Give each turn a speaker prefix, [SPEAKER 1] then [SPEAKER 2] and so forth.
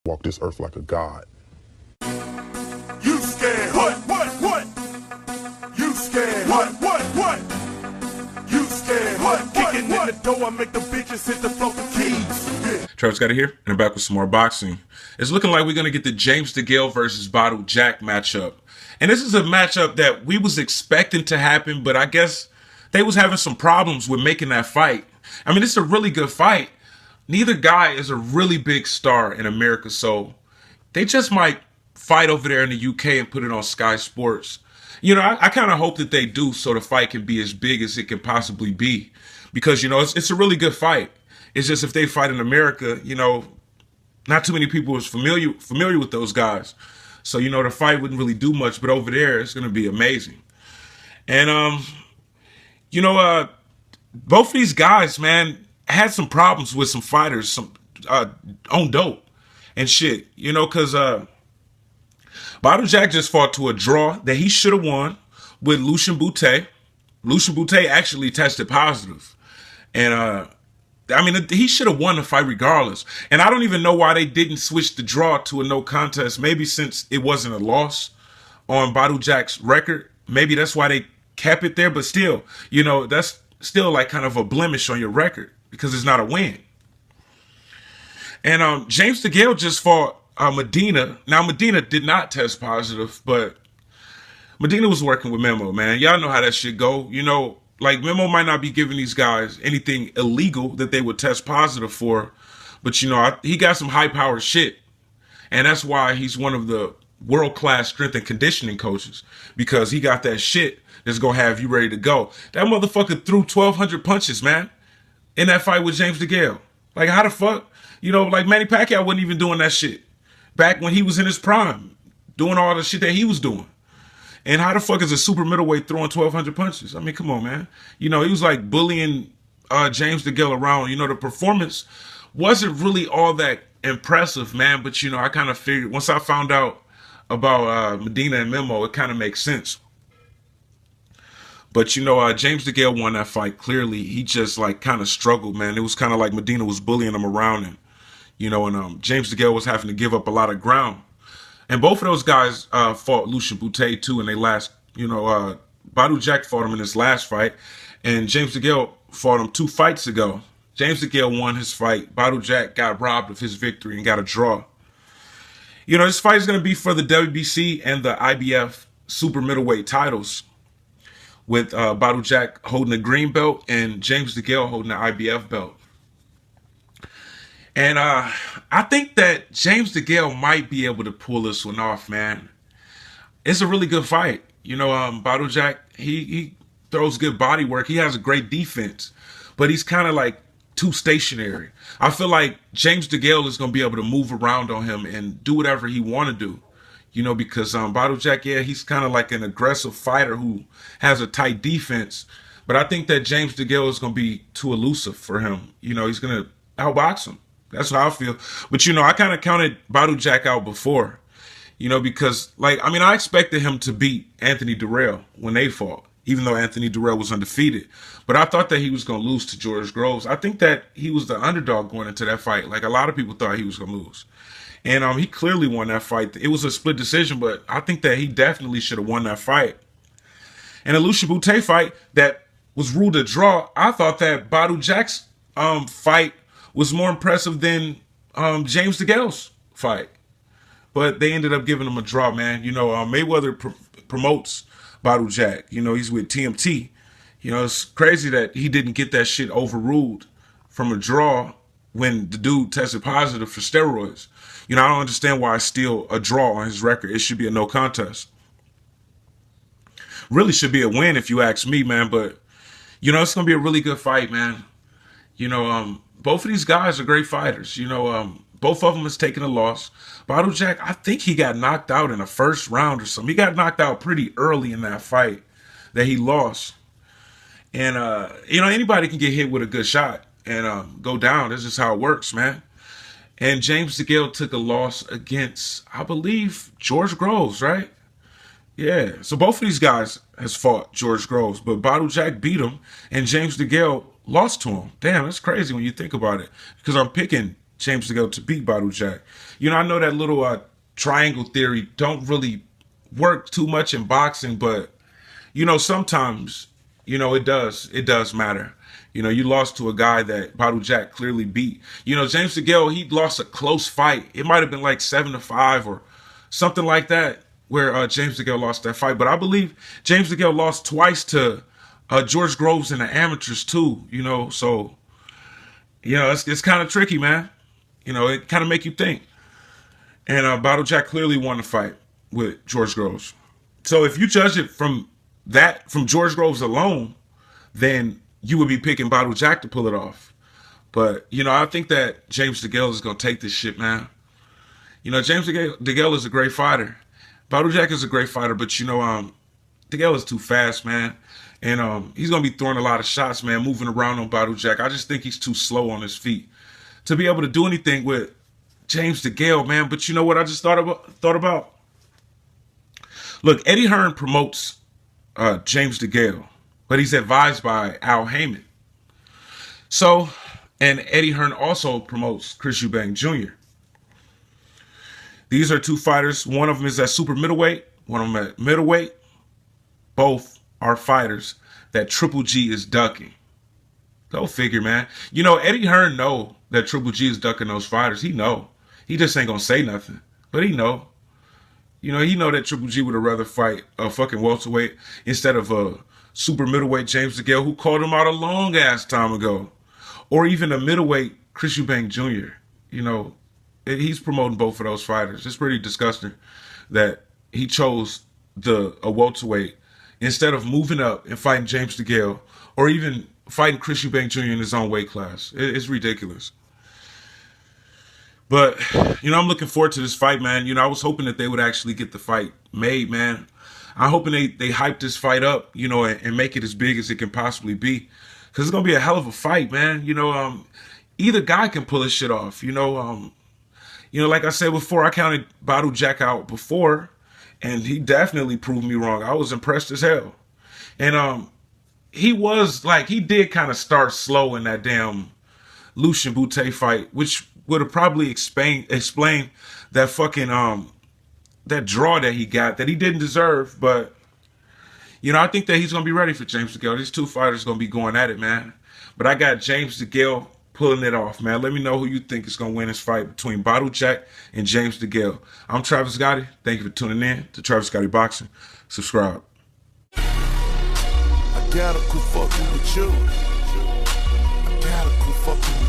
[SPEAKER 1] walk this earth like a god.
[SPEAKER 2] You scared? What? You scared? What? You scared? What? Kicking in the door, I make the bitches hit the floor for keys. Yeah.
[SPEAKER 3] Travis got it here, and I'm back with some more boxing. It's looking like we're going to get the James DeGale versus Badou Jack matchup. And this is a matchup that we was expecting to happen, but I guess they was having some problems with making that fight. I mean, it's a really good fight. Neither guy is a really big star in America, so they just might fight over there in the UK and put it on Sky Sports. You know, I kind of hope that they do so the fight can be as big as it can possibly be. Because, you know, it's a really good fight. It's just if they fight in America, you know, not too many people is familiar with those guys. So, you know, the fight wouldn't really do much, but over there, it's going to be amazing. And, you know, both of these guys, man, had some problems with some fighters, some on dope and shit, you know, because Badou Jack just fought to a draw that he should have won with Lucien Boutte. Lucien Boutte actually tested positive. And, I mean, he should have won the fight regardless. And I don't even know why they didn't switch the draw to a no contest. Maybe since it wasn't a loss on Badou Jack's record, maybe that's why they kept it there. But still, you know, that's still like kind of a blemish on your record because it's not a win. And James DeGale just fought Medina. Now, Medina did not test positive, but Medina was working with Memo, man. Y'all know how that shit go. You know, like Memo might not be giving these guys anything illegal that they would test positive for, but, you know, he got some high-powered shit. And that's why he's one of the world-class strength and conditioning coaches, because he got that shit that's going to have you ready to go. That motherfucker threw 1,200 punches, man, in that fight with James DeGale. Like, how the fuck? You know, like Manny Pacquiao wasn't even doing that shit back when he was in his prime, doing all the shit that he was doing. And how the fuck is a super middleweight throwing 1,200 punches? I mean, come on, man. You know, he was like bullying James DeGale around. You know, the performance wasn't really all that impressive, man. But, you know, I kind of figured once I found out about Medina and Memo, it kind of makes sense. But, you know, James DeGale won that fight clearly. He just, like, kind of struggled, man. It was kind of like Medina was bullying him around him, you know, and James DeGale was having to give up a lot of ground. And both of those guys fought Lucien Boutte, too, in their last, you know, Badou Jack fought him in his last fight, and James DeGale fought him 2 fights ago. James DeGale won his fight. Badou Jack got robbed of his victory and got a draw. You know, this fight is going to be for the WBC and the IBF super middleweight titles, with Badou Jack holding the green belt and James DeGale holding the IBF belt. And I think that James DeGale might be able to pull this one off, man. It's a really good fight. You know, Badou Jack, he throws good body work. He has a great defense, but he's kind of like too stationary. I feel like James DeGale is going to be able to move around on him and do whatever he want to do. You know, because Badou Jack, yeah, he's kind of like an aggressive fighter who has a tight defense. But I think that James DeGale is going to be too elusive for him. You know, he's going to outbox him. That's how I feel. But, you know, I kind of counted Badou Jack out before, you know, because, like, I mean, I expected him to beat Anthony Durrell when they fought, even though Anthony Durrell was undefeated. But I thought that he was going to lose to George Groves. I think that he was the underdog going into that fight. Like, a lot of people thought he was going to lose. And he clearly won that fight. It was a split decision, but I think that he definitely should have won that fight. And the Lucien Boutte fight that was ruled a draw, I thought that Badou Jack's fight was more impressive than James DeGale's fight. But they ended up giving him a draw, man. You know, Mayweather promotes Badou Jack. You know, he's with TMT. You know, it's crazy that he didn't get that shit overruled from a draw when the dude tested positive for steroids. You know, I don't understand why it's still a draw on his record. It should be a no contest. Really should be a win if you ask me, man. But, you know, it's going to be a really good fight, man. You know, both of these guys are great fighters. You know, both of them has taken a loss. Badou Jack, I think he got knocked out in the first round or something. He got knocked out pretty early in that fight that he lost. And, you know, anybody can get hit with a good shot and go down. That's just how it works, man. And James DeGale took a loss against, I believe, George Groves, right? Yeah. So both of these guys has fought George Groves, but Badou Jack beat him, and James DeGale lost to him. Damn, that's crazy when you think about it. Because I'm picking James DeGale to beat Badou Jack. You know, I know that little triangle theory don't really work too much in boxing, but, you know, sometimes, you know, it does matter. You know, you lost to a guy that Badou Jack clearly beat. You know, James DeGale, he lost a close fight. It might have been like 7-5 or something like that, where James DeGale lost that fight. But I believe James DeGale lost twice to George Groves in the amateurs too, you know. So, you know, it's kind of tricky, man. You know, it kind of make you think. And Badou Jack clearly won the fight with George Groves. So if you judge it from George Groves alone, then you would be picking Badou Jack to pull it off. But, you know, I think that James DeGale is going to take this shit, man. You know, James DeGale is a great fighter. Badou Jack is a great fighter, but, you know, DeGale is too fast, man. And he's going to be throwing a lot of shots, man, moving around on Badou Jack. I just think he's too slow on his feet to be able to do anything with James DeGale, man. But you know what I just thought about? Look, Eddie Hearn promotes James DeGale, but he's advised by Al Heyman. So, and Eddie Hearn also promotes Chris Eubank Jr. These are two fighters. One of them is at super middleweight, one of them at middleweight. Both are fighters that Triple G is ducking. Go figure, man. You know, Eddie Hearn know that Triple G is ducking those fighters. He know. He just ain't gonna say nothing. But he know. You know, he know that Triple G would have rather fight a fucking welterweight instead of a super middleweight James DeGale, who called him out a long ass time ago. Or even a middleweight Chris Eubank Jr. You know, he's promoting both of those fighters. It's pretty disgusting that he chose a welterweight instead of moving up and fighting James DeGale or even fighting Chris Eubank Jr. in his own weight class. It's ridiculous. But, you know, I'm looking forward to this fight, man. You know, I was hoping that they would actually get the fight made, man. I'm hoping they hype this fight up, you know, and make it as big as it can possibly be. Because it's going to be a hell of a fight, man. You know, either guy can pull this shit off. You know, like I said before, I counted Badou Jack out before, and he definitely proved me wrong. I was impressed as hell. And he did kind of start slow in that damn Lucian Bute fight, which would have probably explained that fucking that draw that he got that he didn't deserve. But you know, I think that he's gonna be ready for James DeGale. These two fighters gonna be going at it, man. But I got James DeGale pulling it off, man. Let me know who you think is gonna win this fight between Badou Jack and James DeGale. I'm Travis Gotti. Thank you for tuning in to Travis Gotti Boxing. Subscribe.
[SPEAKER 2] I gotta quit fucking with you. I gotta quit fucking with you.